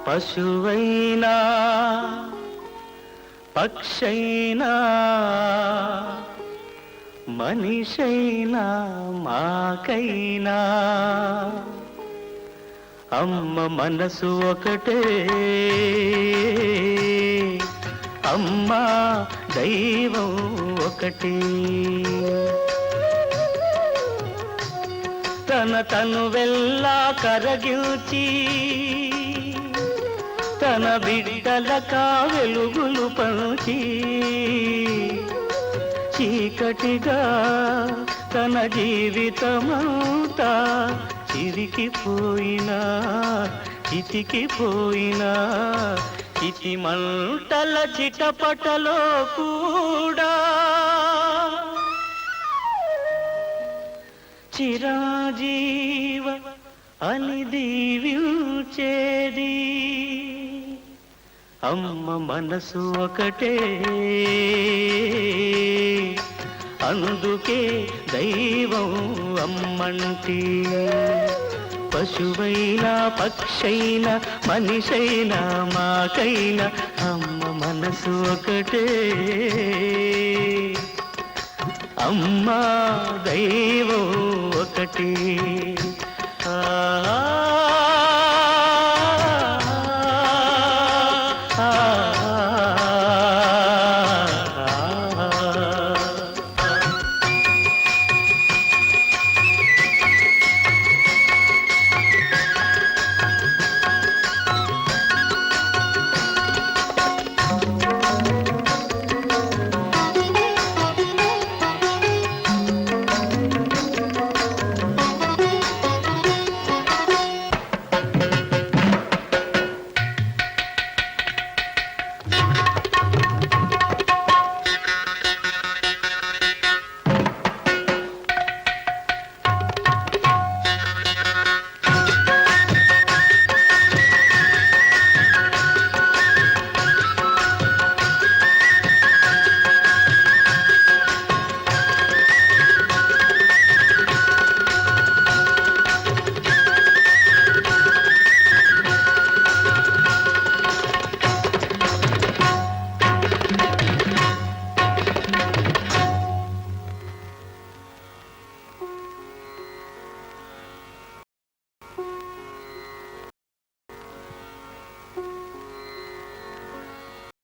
పశువైనా పక్షైనా మనిషైనా మాకైనా అమ్మ మనసు ఒకటే, అమ్మ దైవం ఒకటి. తను వెళ్ళా కరగిల్చి తన బిడ్డలకా వెలుగులు పంచి చీకటిగా తన జీవితమంతా చిరికిపోయినా చితికిపోయినా చితి మంటల చిటపటలో కూడా చిరాజీవ అని దీవించేది అమ్మ మనసు ఒకటే, అందుకే దైవం అమ్మంటి. పశువైనా పక్షైనా మనిషైనా మాకైనా అమ్మ మనసు ఒకటే, అమ్మ దైవం ఒకటి.